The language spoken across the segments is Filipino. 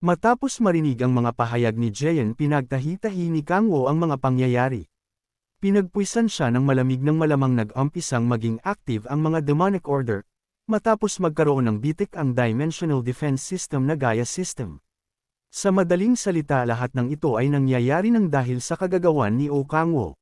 Matapos marinig ang mga pahayag ni Jaeon, pinagtahi-tahi ni Kangwo ang mga pangyayari. Pinagpuisan siya ng malamig nang malamang nag-umpisang maging active ang mga demonic order, matapos magkaroon ng bitik ang Dimensional Defense System na Gaia System. Sa madaling salita, lahat ng ito ay nangyayari ng dahil sa kagagawan ni Oh Kangwo.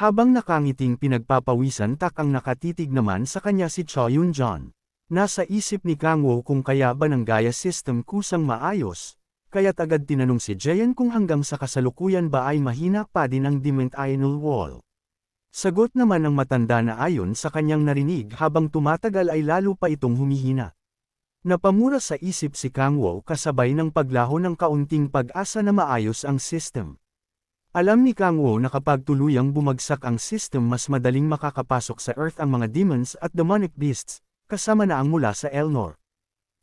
Habang nakangiting pinagpapawisan, ang nakatitig naman sa kanya si Cho Yun-jon. Nasa isip ni Kangwo kung kaya ba ng Gaia System kusang maayos, kaya't agad tinanong si Jaeon kung hanggang sa kasalukuyan ba ay mahina pa din ang Dimensional Wall. Sagot naman ng matanda na ayon sa kanyang narinig, habang tumatagal ay lalo pa itong humihina. Napamura sa isip si Kangwo kasabay ng paglaho ng kaunting pag-asa na maayos ang system. Alam ni Kangwo na kapag tuluyang bumagsak ang system, mas madaling makakapasok sa Earth ang mga demons at demonic beasts, kasama na ang mula sa Elnor.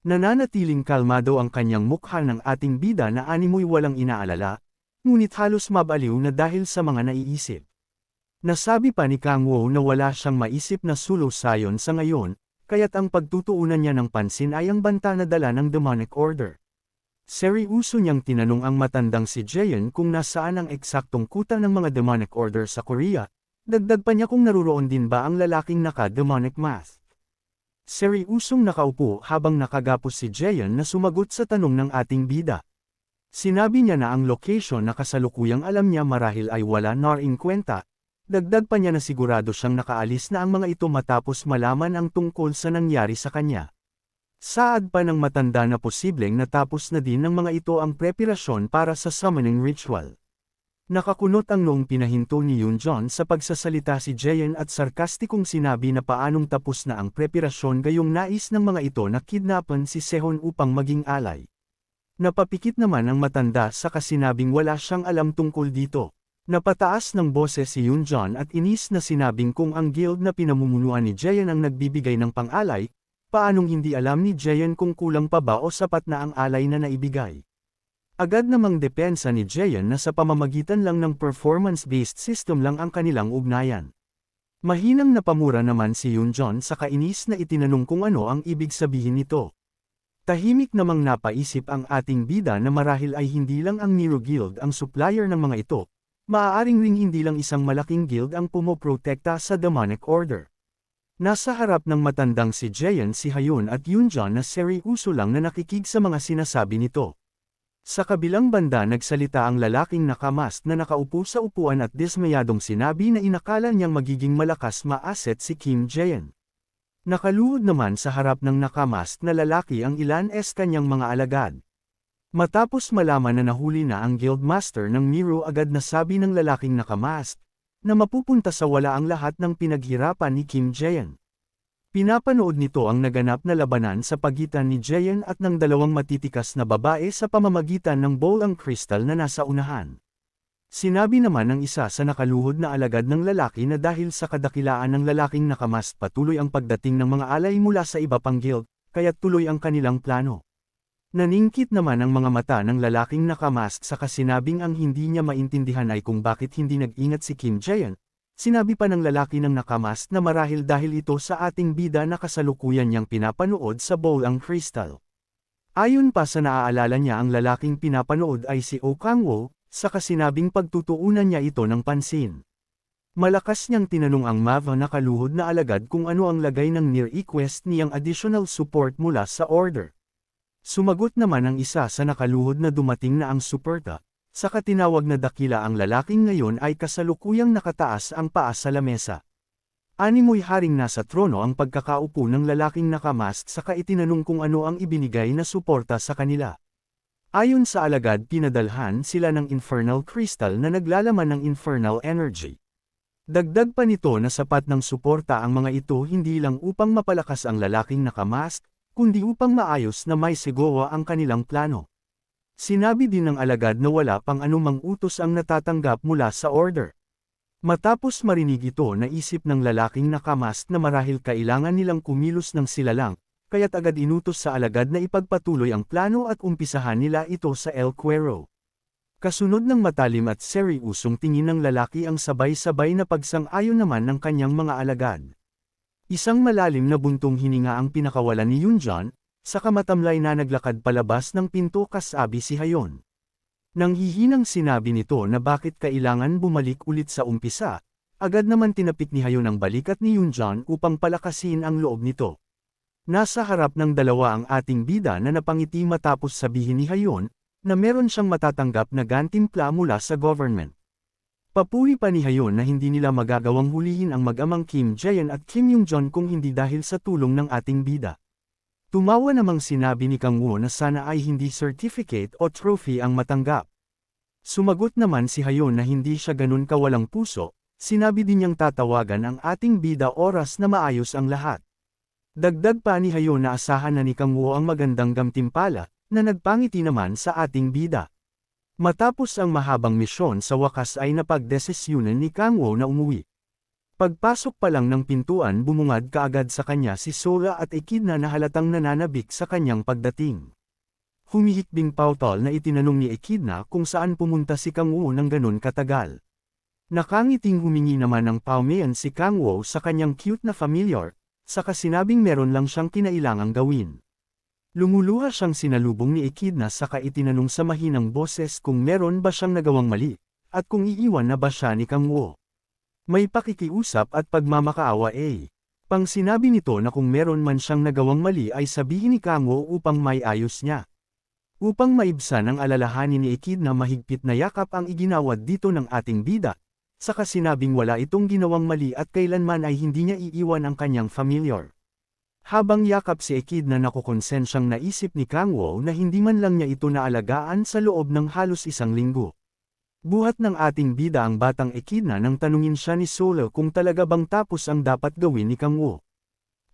Nananatiling kalmado ang kanyang mukha ng ating bida na animoy walang inaalala, ngunit halos mabaliw na dahil sa mga naiisip. Nasabi pa ni Kangwo na wala siyang maisip na solusayon sa ngayon, kaya't ang pagtutuunan niya ng pansin ay ang banta na dala ng demonic order. Seryoso niyang tinanong ang matandang si Jaeon kung nasaan ang eksaktong kuta ng mga demonic order sa Korea, dagdag pa niya kung naruroon din ba ang lalaking naka-demonic mask. Seryosong nakaupo habang nakagapos si Jaeon na sumagot sa tanong ng ating bida. Sinabi niya na ang location na kasalukuyang alam niya marahil ay wala na ring kwenta, dagdag pa niya na sigurado siyang nakaalis na ang mga ito matapos malaman ang tungkol sa nangyari sa kanya. Saad pa ng matanda na posibleng natapos na din ng mga ito ang preparasyon para sa summoning ritual. Nakakunot ang noong pinahinto ni Yun-jon sa pagsasalita si Jaeon at sarkastikong sinabi na paanong tapos na ang preparasyon gayong nais ng mga ito na kidnapan si Sehon upang maging alay. Napapikit naman ang matanda sa kasinabing wala siyang alam tungkol dito. Napataas ng boses si Yun-jon at inis na sinabing kung ang guild na pinamumunuan ni Jaeon ang nagbibigay ng pang-alay, paanong hindi alam ni Jaeon kung kulang pa ba o sapat na ang alay na naibigay. Agad namang depensa ni Jaeon na sa pamamagitan lang ng performance-based system lang ang kanilang ugnayan. Mahinang napamura naman si Yun-jon sa kainis na itinanong kung ano ang ibig sabihin nito. Tahimik namang napaisip ang ating bida na marahil ay hindi lang ang Nero Guild ang supplier ng mga ito, maaaring ring hindi lang isang malaking guild ang pumoprotekta sa demonic order. Nasa harap ng matandang si Jaeon si Hyun at Yun-jon na seryoso lang na nakikig sa mga sinasabi nito. Sa kabilang banda, nagsalita ang lalaking nakamask na nakaupo sa upuan at dismayadong sinabi na inakala niyang magiging malakas maaset si Kim Jaeon. Nakaluhod naman sa harap ng nakamask na lalaki ang ilan kanyang mga alagad. Matapos malaman na nahuli na ang guildmaster ng Nero, agad nasabi ng lalaking nakamask na mapupunta sa wala ang lahat ng pinaghirapan ni Kim Jaeon. Pinapanood nito ang naganap na labanan sa pagitan ni Jaeon at ng dalawang matitikas na babae sa pamamagitan ng bowl ang crystal na nasa unahan. Sinabi naman ng isa sa nakaluhod na alagad ng lalaki na dahil sa kadakilaan ng lalaking nakamask patuloy ang pagdating ng mga alay mula sa iba pang guild, kaya't tuloy ang kanilang plano. Naningkit naman ang mga mata ng lalaking nakamask sa kasinabing ang hindi niya maintindihan ay kung bakit hindi nag-ingat si Kim Jaeon. Sinabi pa ng lalaki ng nakamask na marahil dahil ito sa ating bida na kasalukuyan niyang pinapanood sa bowl ang crystal. Ayon pa sa naaalala niya, ang lalaking pinapanood ay si Oh Kangwo, sa kasinabing pagtutuunan niya ito ng pansin. Malakas niyang tinanong ang Mava na kaluhod na alagad kung ano ang lagay ng ni-request niyang additional support mula sa order. Sumagot naman ang isa sa nakaluhod na dumating na ang suporta. Sa katinawag na dakila, ang lalaking ngayon ay kasalukuyang nakataas ang paa sa lamesa. Animoy haring nasa trono ang pagkakaupo ng lalaking nakamask, saka itinanong kung ano ang ibinigay na suporta sa kanila. Ayon sa alagad, pinadalhan sila ng infernal crystal na naglalaman ng infernal energy. Dagdag pa nito na sapat ng suporta ang mga ito hindi lang upang mapalakas ang lalaking nakamask, kundi upang maayos na may sigawa ang kanilang plano. Sinabi din ng alagad na wala pang anumang utos ang natatanggap mula sa order. Matapos marinig ito, naisip ng lalaking nakamask na marahil kailangan nilang kumilos ng sila lang, kaya't agad inutos sa alagad na ipagpatuloy ang plano at umpisahan nila ito sa El Cuero. Kasunod ng matalim at seryosong tingin ng lalaki ang sabay-sabay na pagsang-ayon naman ng kanyang mga alagad. Isang malalim na buntong hininga ang pinakawalan ni Yun-jon, Saka matamlay na naglakad palabas ng pinto kasabi si Hayon. Nang hihinang sinabi nito na bakit kailangan bumalik ulit sa umpisa, agad naman tinapik ni Hayon ang balikat ni Yunjan upang palakasin ang loob nito. Nasa harap ng dalawa ang ating bida na napangiti matapos sabihin ni Hayon, na meron siyang matatanggap na gantimpla mula sa government. Papuri pa ni Hayon na hindi nila magagawang hulihin ang mag-amang Kim Jae-yeon at Kim Yung-jon kung hindi dahil sa tulong ng ating bida. Tumawa namang sinabi ni Kang Woo na sana ay hindi certificate o trophy ang matanggap. Sumagot naman si Hayon na hindi siya ganun kawalang puso, sinabi din niyang tatawagan ang ating bida oras na maayos ang lahat. Dagdag pa ni Hayon na asahan na ni Kang Woo ang magandang gantimpala, na nagpangiti naman sa ating bida. Matapos ang mahabang misyon sa wakas ay napagdesisyunan ni Kang Woo na umuwi. Pagpasok pa lang ng pintuan bumungad kaagad sa kanya si Sola at Echidna na halatang nananabik sa kanyang pagdating. Humihikbing pautol na itinanong ni Echidna kung saan pumunta si Kang Woo ng ganun katagal. Nakangiting humingi naman ng paumayan si Kang Woo sa kanyang cute na familiar, saka sinabing meron lang siyang kinailangang gawin. Lumuluha siyang sinalubong ni Echidna saka itinanong sa mahinang boses kung meron ba siyang nagawang mali, at kung iiwan na ba siya ni Kang Woo. May pakikiusap at pagmamakaawa pang sinabi nito na kung meron man siyang nagawang mali ay sabihin ni Kang Woo upang may ayos niya. Upang maibsan ang alalahanin ni Echidna mahigpit na yakap ang iginawad dito ng ating bida, saka sinabing wala itong ginawang mali at kailanman ay hindi niya iiwan ang kanyang familiar. Habang yakap si Echidna nakukonsensyang naisip ni Kang Woo na hindi man lang niya ito naalagaan sa loob ng halos isang linggo. Buhat ng ating bida ang batang Echidna nang tanungin siya ni Sola kung talaga bang tapos ang dapat gawin ni Kang Woo.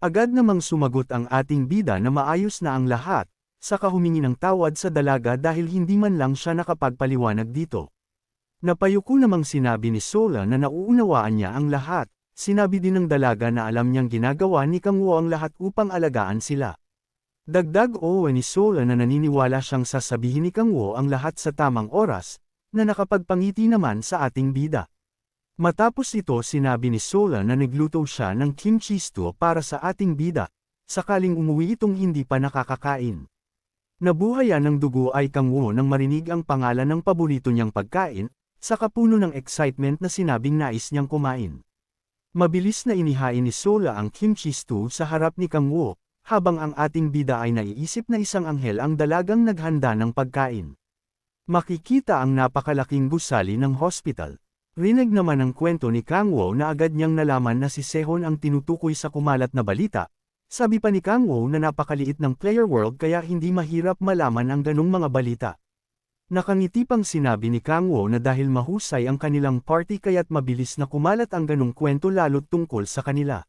Agad namang sumagot ang ating bida na maayos na ang lahat, saka humingi ng tawad sa dalaga dahil hindi man lang siya nakapagpaliwanag dito. Napayuko namang sinabi ni Sola na nauunawaan niya ang lahat, sinabi din ng dalaga na alam niyang ginagawa ni Kang Woo ang lahat upang alagaan sila. Dagdag ni Sola na naniniwala siyang sasabihin ni Kang Woo ang lahat sa tamang oras, na nakapagpangiti naman sa ating bida. Matapos ito sinabi ni Sola na nagluto siya ng kimchi stew para sa ating bida, sakaling umuwi itong hindi pa nakakakain. Nabuhayan ng dugo ay Kang Woo nang marinig ang pangalan ng paborito niyang pagkain, saka puno ng excitement na sinabing nais niyang kumain. Mabilis na inihain ni Sola ang kimchi stew sa harap ni Kang Woo, habang ang ating bida ay naiisip na isang anghel ang dalagang naghanda ng pagkain. Makikita ang napakalaking gusali ng hospital. Rinig naman ang kwento ni Kang Woo na agad niyang nalaman na si Sehon ang tinutukoy sa kumalat na balita. Sabi pa ni Kang Woo na napakaliit ng player world kaya hindi mahirap malaman ang ganung mga balita. Nakangiti pang sinabi ni Kang Woo na dahil mahusay ang kanilang party kaya't mabilis na kumalat ang ganung kwento lalo't tungkol sa kanila.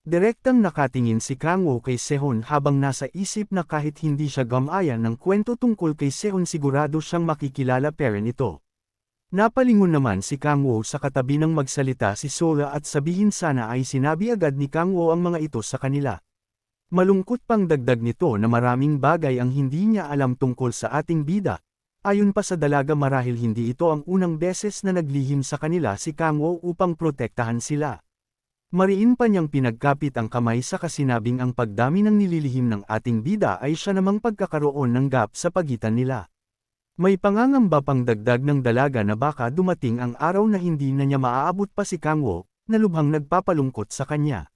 Direktang nakatingin si Kang Woo kay Sehon habang nasa isip na kahit hindi siya gamayan ng kwento tungkol kay Sehon sigurado siyang makikilala pa rin ito. Napalingon naman si Kang Woo sa katabi ng magsalita si Sola at sabihin sana ay sinabi agad ni Kang Woo ang mga ito sa kanila. Malungkot pang dagdag nito na maraming bagay ang hindi niya alam tungkol sa ating bida. Ayon pa sa dalaga marahil hindi ito ang unang beses na naglihim sa kanila si Kang Woo upang protektahan sila. Mariin pa niyang pinagkapit ang kamay sa kasinabing ang pagdami ng nililihim ng ating bida ay siya namang pagkakaroon ng gap sa pagitan nila. May pangangamba pang dagdag ng dalaga na baka dumating ang araw na hindi na niya maaabot pa si Kang Woo, na lubhang nagpapalungkot sa kanya.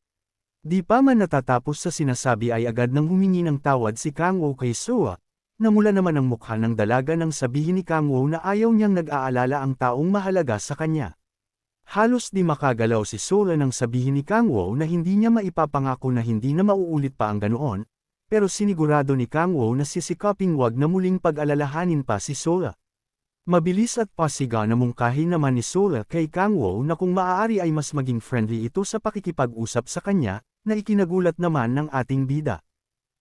Di pa man natatapos sa sinasabi ay agad nang humingi ng tawad si Kang Woo kay Soa. Namula naman ang mukha ng dalaga nang sabihin ni Kang Woo na ayaw niyang nag-aalala ang taong mahalaga sa kanya. Halos di makagalaw si Sola nang sabihin ni Kang Woo na hindi niya maipapangako na hindi na mauulit pa ang ganoon, pero sinigurado ni Kang Woo na sisikaping wag na muling pag-alalahanin pa si Sola. Mabilis at pasiga na mungkahi naman ni Sola kay Kang Woo na kung maaari ay mas maging friendly ito sa pakikipag-usap sa kanya, na ikinagulat naman ng ating bida.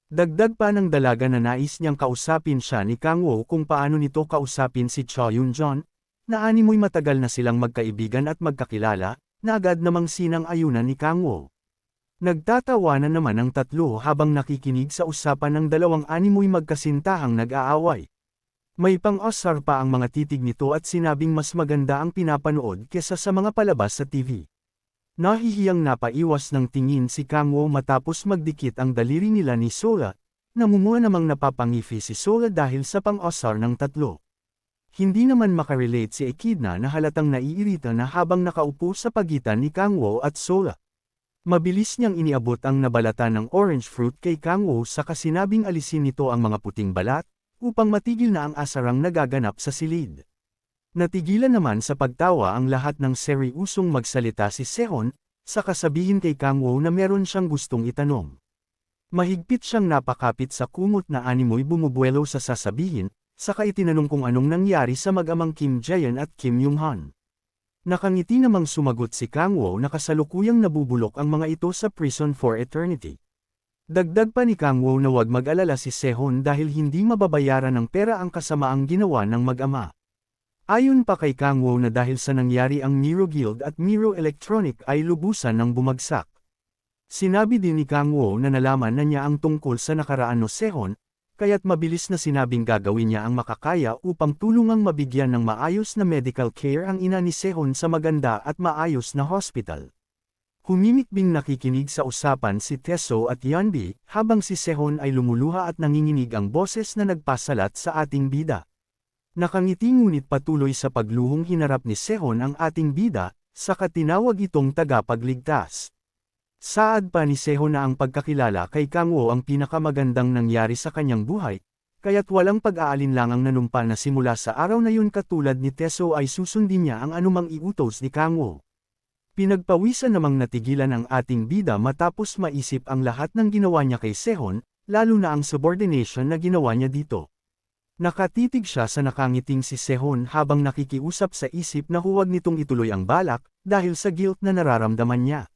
Dagdag pa ng dalaga na nais niyang kausapin siya ni Kang Woo kung paano nito kausapin si Cho Yun-jon, na animoy matagal na silang magkaibigan at magkakilala, na agad namang sinang-ayunan ni Kang Woo. Nagtatawanan naman ang tatlo habang nakikinig sa usapan ng dalawang animoy magkasintahang nag-aaway. May pang-osar pa ang mga titig nito at sinabing mas maganda ang pinapanood kesa sa mga palabas sa TV. Nahihiyang napaiwas ng tingin si Kang Woo matapos magdikit ang daliri nila ni Sola, namumuha namang napapangifi si Sola dahil sa pang-osar ng tatlo. Hindi naman makarelate si Echidna na halatang naiirita na habang nakaupo sa pagitan ni Kangwo at Sola. Mabilis niyang iniabot ang nabalatan ng orange fruit kay Kangwo saka sinabing alisin nito ang mga puting balat, upang matigil na ang asarang nagaganap sa silid. Natigilan naman sa pagtawa ang lahat ng seryusong magsalita si Sehon, saka sabihin kay Kangwo na meron siyang gustong itanong. Mahigpit siyang napakapit sa kumot na animoy bumubuelo sa sasabihin, saka itinanong kung anong nangyari sa mag-amang Kim Jae-yeon at Kim Yung-han. Nakangiti namang sumagot si Kangwo na kasalukuyang nabubulok ang mga ito sa prison for eternity. Dagdag pa ni Kangwo na huwag mag-alala si Sehon dahil hindi mababayaran ng pera ang kasamaang ginawa ng mag-ama. Ayon pa kay Kangwo na dahil sa nangyari ang Miro Guild at Miro Electronic ay lubusan ng bumagsak. Sinabi din ni Kangwo na nalaman na niya ang tungkol sa nakaraan ni Sehon, kaya't mabilis na sinabing gagawin niya ang makakaya upang tulungang mabigyan ng maayos na medical care ang ina ni Sehon sa maganda at maayos na hospital. Humimikbing nakikinig sa usapan si Teso at Yeonbi, habang si Sehon ay lumuluha at nanginginig ang boses na nagpasalat sa ating bida. Nakangiti ngunit patuloy sa pagluhong hinarap ni Sehon ang ating bida, saka tinawag itong tagapagligtas. Saad pa ni Sehon na ang pagkakilala kay Kangwo ang pinakamagandang nangyari sa kanyang buhay, kaya't walang pag-aalinlangang nanumpa na simula sa araw na yun katulad ni Teso ay susundin niya ang anumang iutos ni Kangwo. Pinagpawisan namang natigilan ang ating bida matapos maisip ang lahat ng ginawa niya kay Sehon, lalo na ang subordination na ginawa niya dito. Nakatitig siya sa nakangiting si Sehon habang nakikiusap sa isip na huwag nitong ituloy ang balak, dahil sa guilt na nararamdaman niya.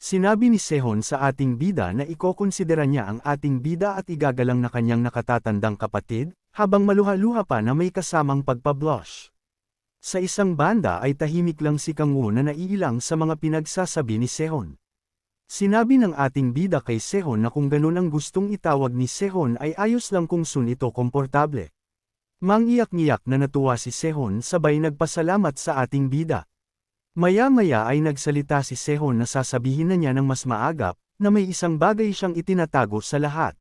Sinabi ni Sehon sa ating bida na ikokonsidera niya ang ating bida at igagalang na kanyang nakatatandang kapatid, habang maluha-luha pa na may kasamang pagpablush. Sa isang banda ay tahimik lang si Kangwo na naiilang sa mga pinagsasabi ni Sehon. Sinabi ng ating bida kay Sehon na kung ganun ang gustong itawag ni Sehon ay ayos lang kung sun ito komportable. Mangiyak-ngiyak na natuwa si Sehon sabay nagpasalamat sa ating bida. Maya-maya ay nagsalita si Sehon na sasabihin na niya ng mas maagap, na may isang bagay siyang itinatago sa lahat.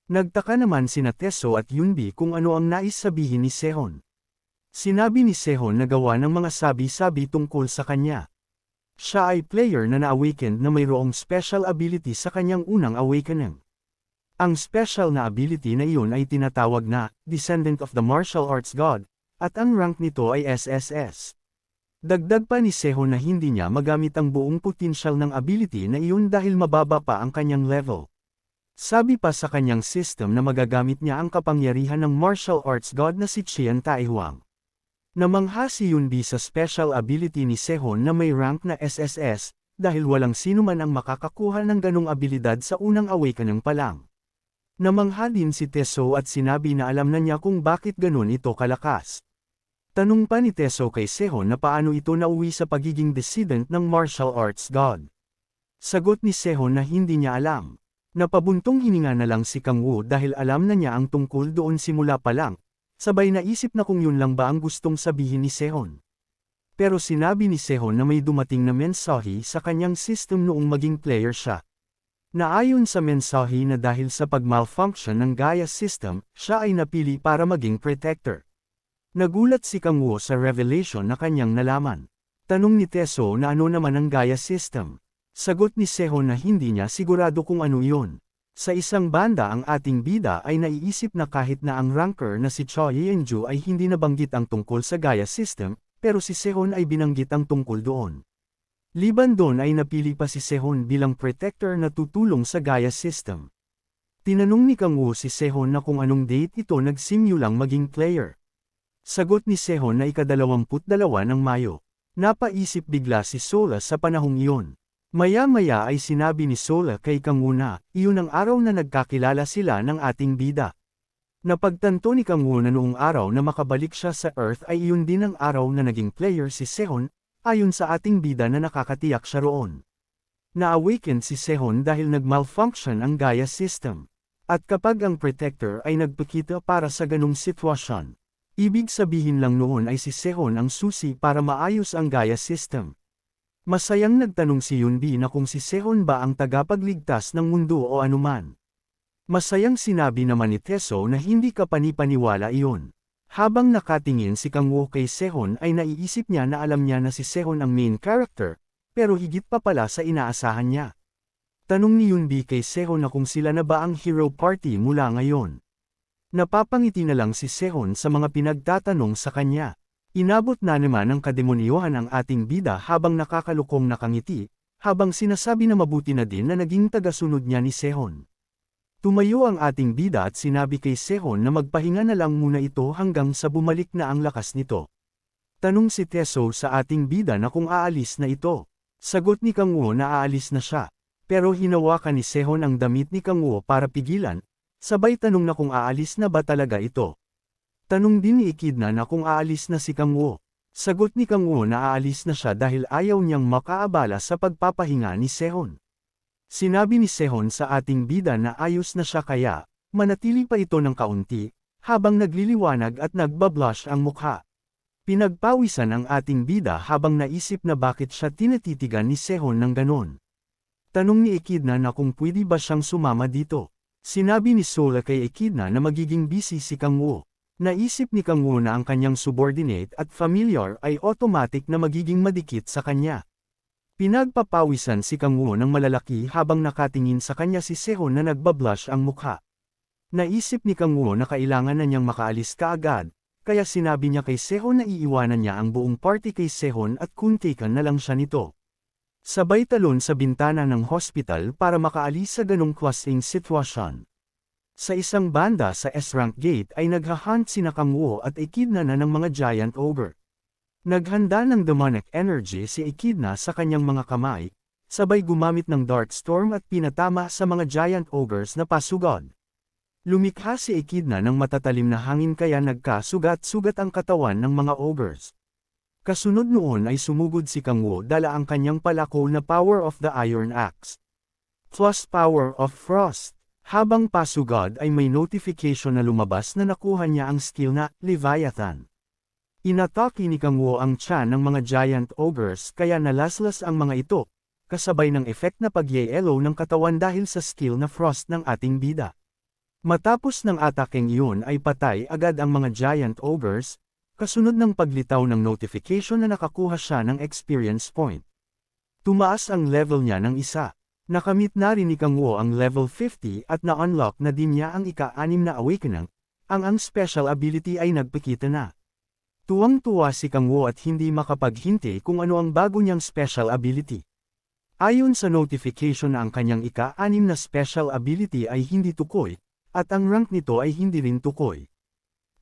Nagtaka naman sina Teso at Yeonbi kung ano ang nais sabihin ni Sehon. Sinabi ni Sehon na gawa ng mga sabi-sabi tungkol sa kanya. Siya ay player na na-awakened na mayroong special ability sa kanyang unang awakening. Ang special na ability na iyon ay tinatawag na Descendant of the Martial Arts God, at ang rank nito ay SSS. Dagdag pa ni Sehon na hindi niya magamit ang buong potensyal ng ability na iyon dahil mababa pa ang kanyang level. Sabi pa sa kanyang system na magagamit niya ang kapangyarihan ng martial arts god na si Qian Taihuang. Namangha si Yeonbi sa special ability ni Sehon na may rank na SSS, dahil walang sino man ang makakakuha ng ganong abilidad sa unang awakening pa lang. Namangha din si Teso at sinabi na alam na niya kung bakit ganon ito kalakas. Tanong pa ni Teso kay Sehon na paano ito nauwi sa pagiging descendant ng martial arts god. Sagot ni Sehon na hindi niya alam. Napabuntong hininga na lang si Kangwo dahil alam na niya ang tungkol doon simula pa lang, sabay naisip na kung yun lang ba ang gustong sabihin ni Sehon. Pero sinabi ni Sehon na may dumating na mensahe sa kanyang system noong maging player siya. Naayon sa mensahe na dahil sa pag-malfunction ng Gaia system, siya ay napili para maging protector. Nagulat si Kangwo sa revelation na kanyang nalaman. Tanong ni Teso na ano naman ang Gaia system. Sagot ni Sehon na hindi niya sigurado kung ano iyon. Sa isang banda ang ating bida ay naiisip na kahit na ang ranker na si Cho Yeonju ay hindi nabanggit ang tungkol sa Gaia system, pero si Sehon ay binanggit ang tungkol doon. Liban doon ay napili pa si Sehon bilang protector na tutulong sa Gaia system. Tinanong ni Kangwo si Sehon na kung anong date ito nagsimulang maging player. Sagot ni Sehon na ika-22 ng Mayo. Napaisip bigla si Sola sa panahong iyon. Maya-maya ay sinabi ni Sola kay Kangwo na, iyon ang araw na nagkakilala sila ng ating bida. Napagtanto ni Kangwo na noong araw na makabalik siya sa Earth ay iyon din ang araw na naging player si Sehon, ayon sa ating bida na nakakatiyak siya roon. Na-awaken si Sehon dahil nag-malfunction ang Gaia system. At kapag ang protector ay nagpakita para sa ganung sitwasyon, ibig sabihin lang noon ay si Sehon ang susi para maayos ang Gaia system. Masayang nagtanong si Yeonbi na kung si Sehon ba ang tagapagligtas ng mundo o anuman. Masayang sinabi naman ni Teso na hindi ka panipaniwala iyon. Habang nakatingin si Kang Woo kay Sehon ay naiisip niya na alam niya na si Sehon ang main character, pero higit pa pala sa inaasahan niya. Tanong ni Yunbi kay Sehon na kung sila na ba ang hero party mula ngayon. Napapangiti na lang si Sehon sa mga pinagtatanong sa kanya. Inabot na naman ng kademonyohan ang ating bida habang nakakalukong nakangiti, habang sinasabi na mabuti na din na naging tagasunod niya ni Sehon. Tumayo ang ating bida at sinabi kay Sehon na magpahinga na lang muna ito hanggang sa bumalik na ang lakas nito. Tanong si Teso sa ating bida na kung aalis na ito. Sagot ni Kang Woo na aalis na siya. Pero hinawakan ni Sehon ang damit ni Kang Woo para pigilan, sabay tanong na kung aalis na ba talaga ito. Tanong din ni Echidna na kung aalis na si Kang Woo. Sagot ni Kang Woo na aalis na siya dahil ayaw niyang makaabala sa pagpapahinga ni Sehon. Sinabi ni Sehon sa ating bida na ayos na siya kaya, manatili pa ito ng kaunti, habang nagliliwanag at nagbablush ang mukha. Pinagpawisan ang ating bida habang naisip na bakit siya tinatitigan ni Sehon ng ganon. Tanong ni Echidna na kung pwede ba siyang sumama dito. Sinabi ni Sola kay Echidna na magiging busy si Kang Woo. Naisip ni Kang Woo na ang kanyang subordinate at familiar ay automatic na magiging madikit sa kanya. Pinagpapawisan si Kang Woo ng malalaki habang nakatingin sa kanya si Sehon na nagbablush ang mukha. Naisip ni Kang Woo na kailangan na niyang makaalis kaagad, kaya sinabi niya kay Sehon na iiwanan niya ang buong party kay Sehon at kuntikan na lang siya nito. Sabay talon sa bintana ng hospital para makaalis sa ganong klaseng sitwasyon. Sa isang banda sa S-Rank Gate ay naghahunt sina Kang Woo at Echidna na ng mga giant ogre. Naghanda ng demonic energy si Echidna sa kanyang mga kamay, sabay gumamit ng Dark Storm at pinatama sa mga giant ogres na pasugod. Lumikha si Echidna ng matatalim na hangin kaya nagkasugat-sugat ang katawan ng mga ogres. Kasunod noon ay sumugod si Kang Woo dala ang kanyang palako na Power of the Iron Axe plus Power of Frost. Habang pasugod ay may notification na lumabas na nakuha niya ang skill na Leviathan. Inatake ni Kang Woo ang tiyan ng mga giant ogres kaya nalaslas ang mga ito, kasabay ng effect na pag-yellow ng katawan dahil sa skill na Frost ng ating bida. Matapos ng atakeng iyon ay patay agad ang mga giant ogres, kasunod ng paglitaw ng notification na nakakuha siya ng experience point. Tumaas ang level niya ng isa. Nakamit na rin ni Kang Woo ang level 50 at na-unlock na din niya ang ika-6 na awakening, ang special ability ay nagpakita na. Tuwang-tuwa si Kang Woo at hindi makapaghintay kung ano ang bago niyang special ability. Ayon sa notification na ang kanyang ika-6 na special ability ay hindi tukoy, at ang rank nito ay hindi rin tukoy.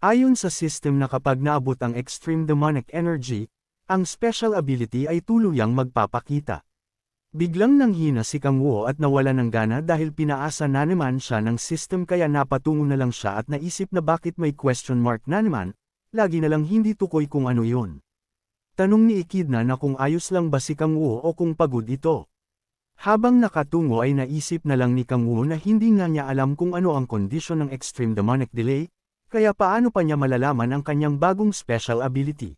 Ayon sa system na kapag naabot ang extreme demonic energy, ang special ability ay tuluyang magpapakita. Biglang nanghina si Kang Woo at nawala ng gana dahil pinaasa na naman siya ng system kaya napatungo na lang siya at naisip na bakit may question mark na naman, lagi na lang hindi tukoy kung ano yun. Tanong ni Echidna na kung ayos lang ba si Kang Woo o kung pagod ito. Habang nakatungo ay naisip na lang ni Kang Woo na hindi nga niya alam kung ano ang kondisyon ng extreme demonic delay, kaya paano pa niya malalaman ang kanyang bagong special ability.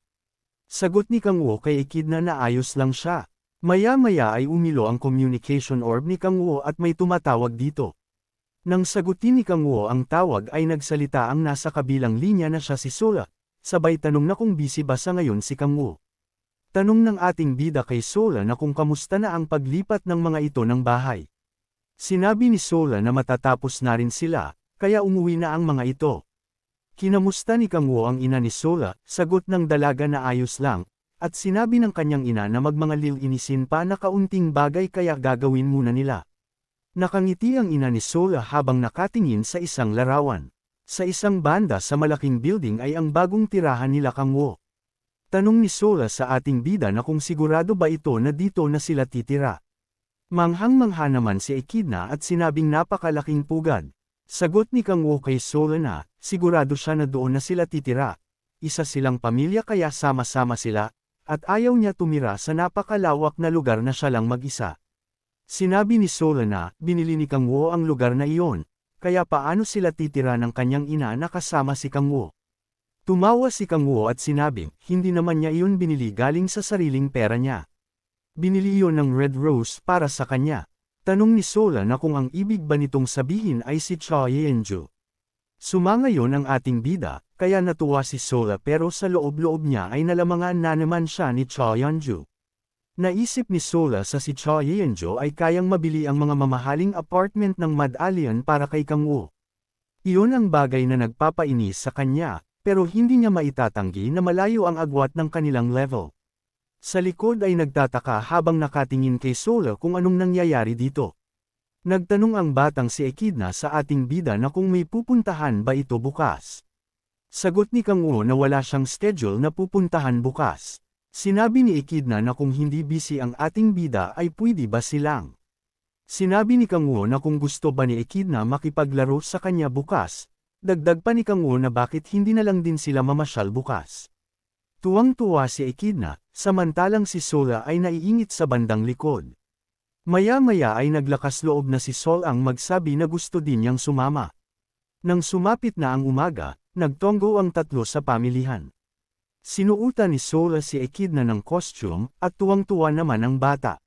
Sagot ni Kang Woo kay Echidna na ayos lang siya. Maya-maya ay umilo ang communication orb ni Kang Woo at may tumatawag dito. Nang sagutin ni Kang Woo ang tawag ay nagsalita ang nasa kabilang linya na siya si Sola, sabay tanong na kung busy ba sa ngayon si Kang Woo. Tanong ng ating bida kay Sola na kung kamusta na ang paglipat ng mga ito ng bahay. Sinabi ni Sola na matatapos na rin sila, kaya umuwi na ang mga ito. Kinamusta ni Kang Woo ang ina ni Sola, sagot ng dalaga na ayos lang. At sinabi ng kanyang ina na magmanga lilinisin pa na kaunting bagay kaya gagawin muna nila. Nakangiti ang ina ni Sola habang nakatingin sa isang larawan. Sa isang banda sa malaking building ay ang bagong tirahan nila Kang Woo. Tanong ni Sola sa ating bida na kung sigurado ba ito na dito na sila titira. Manghang-mangha naman si Echidna at sinabing napakalaking pugad. Sagot ni Kang Woo kay Sola na, sigurado siya na doon na sila titira. Isa silang pamilya kaya sama-sama sila. At ayaw niya tumira sa napakalawak na lugar na siya lang mag-isa. Sinabi ni Sola na, binili ni Kang Woo ang lugar na iyon, kaya paano sila titira ng kanyang ina na kasama si Kang Woo. Tumawa si Kang Woo at sinabi, hindi naman niya iyon binili galing sa sariling pera niya. Binili iyon ng Red Rose para sa kanya. Tanong ni Sola na kung ang ibig ba nitong sabihin ay si Cha Yeonju. Sumangayon ang ating bida, kaya natuwa si Sola pero sa loob-loob niya ay nalamangan na naman siya ni Cha Yeonju. Naisip ni Sola sa si Cha Yeonju ay kayang mabili ang mga mamahaling apartment ng Medallion para kay Kang-woo. Iyon ang bagay na nagpapainis sa kanya, pero hindi niya maitatanggi na malayo ang agwat ng kanilang level. Sa likod ay nagtataka habang nakatingin kay Sola kung anong nangyayari dito. Nagtanong ang batang si Echidna sa ating bida na kung may pupuntahan ba ito bukas. Sagot ni Kang-woo na wala siyang schedule na pupuntahan bukas. Sinabi ni Echidna na kung hindi busy ang ating bida ay pwede ba silang. Sinabi ni Kang-woo na kung gusto ba ni Echidna makipaglaro sa kanya bukas, dagdag pa ni Kang-woo na bakit hindi na lang din sila mamasyal bukas. Tuwang-tuwa si Echidna, samantalang si Sola ay naiingit sa bandang likod. Maya-maya ay naglakas loob na si Sol ang magsabi na gusto din niyang sumama. Nang sumapit na ang umaga, nagtonggo ang tatlo sa pamilihan. Sinuutan ni Sola si Echidna ng costume at tuwang-tuwa naman ang bata.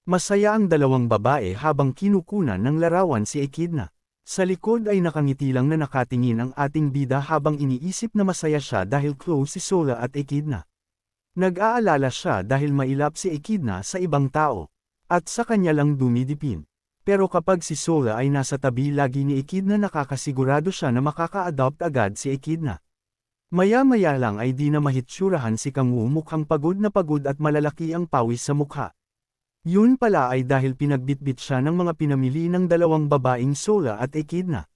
Masaya ang dalawang babae habang kinukunan ng larawan si Echidna. Sa likod ay nakangiti lang na nakatingin ang ating bida habang iniisip na masaya siya dahil close si Sola at Echidna. Nag-aalala siya dahil mailap si Echidna sa ibang tao. At sa kanya lang dumidipin. Pero kapag si Sola ay nasa tabi lagi ni Echidna nakakasigurado siya na makaka-adopt agad si Echidna. Maya-maya lang ay di na mahitsurahan si Kang-woo mukhang pagod na pagod at malalaki ang pawis sa mukha. Yun pala ay dahil pinagbitbit siya ng mga pinamili ng dalawang babaeng Sola at Echidna.